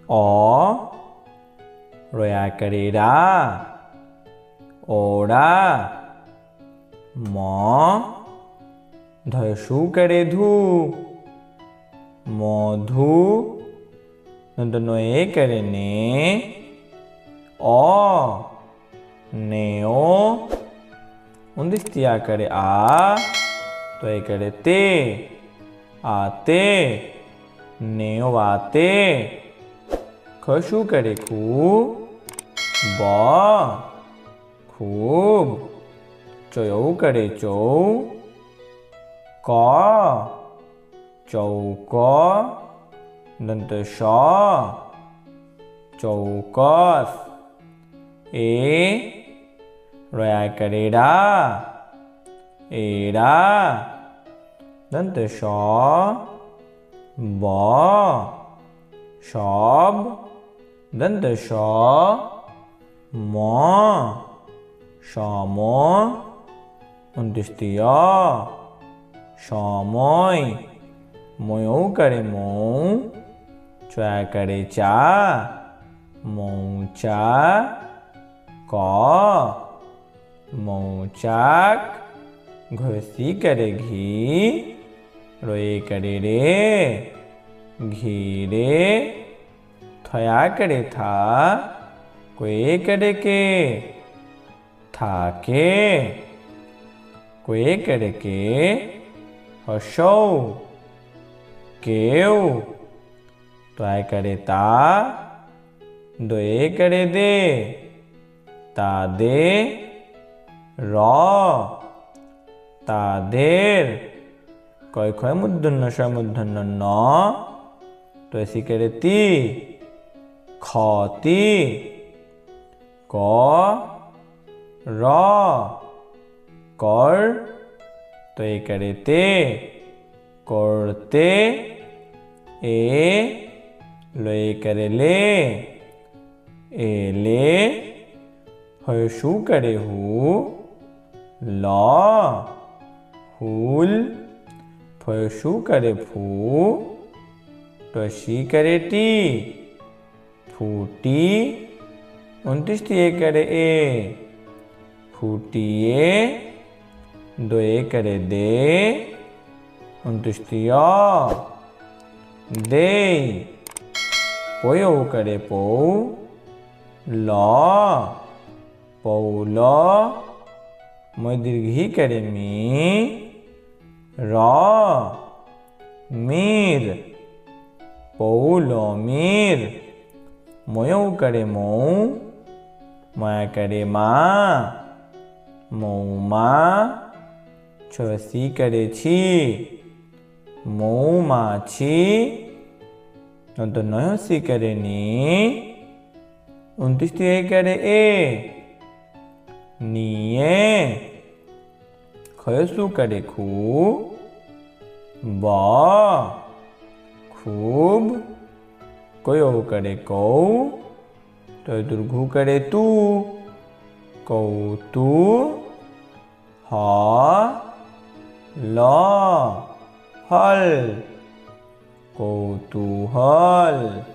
Ó. Rồi ai करे रा, ઓરા. મો. ધ શું કરે ધુ, મોધુ. નંતરનો એ કરે ને, ઓ. નેઓ. ઊંધિસ્તિયા કરે આ, તો એ કરે તે, આ તે. નેઓ વાતે. ખ શું કરે ખૂ, બ. ખૂબ. ચોયવું કરે ચૌ, ક. ચૌકો. દંત શ. ચોકસ. એ. રોયા કરે રા, એરા. દંત શ. બ. શબ. દંત શ. મ. શમો. અંતિસ્તિય. સમય. મોયું કરે મૌ, ચોયા કરે ચા, મૌચા. ક. મૌચાક. ઘસી કરે ઘી, રોએ કરે રે, ઘી રે. થયા કરે થા, કોઈ કરે કે, થાકે. કોઈ કરે કે, હસૌ, કેવ. તો આ કરે તા, દો એ કરે દે, તા દે. ર. તાધેર. કોઈ ખોય મૂર્ધન્ય શ મૂર્ધન્ય ન, તો એસી કરે તી, ખતી. ક. ર. કર. તો એ કરે તે, કરતે. એ. લો એ કરે લે, એ લે. હવે શું કરે હું, લ. ફૂલ. હવે શું કરે ફૂ, તો શી કરે ટી, ફૂટી. 29 થી એ કરે એ, ફૂટીએ. દો એ કરે દે, 29 થી ય, દે. પોયો કરે પૌ, લ. પૌલ. મોય દીર્ઘી કરે મી, ર. મીર. પૌલોમીર. મોયું કરે મૌ, મયા કરે મા, મૌમાં. છસી કરે છી, મૌમાં છી. તો નયો સી કરે ની, 29 થી એ કરે એ, નીએ. ખયો શું કરે ખૂ, બ. ખૂબ. કયો કરે કૌ, તો દુર્ઘુ કરે તું, કૌતું. હ. લ. હલ. કૌતૂહલ.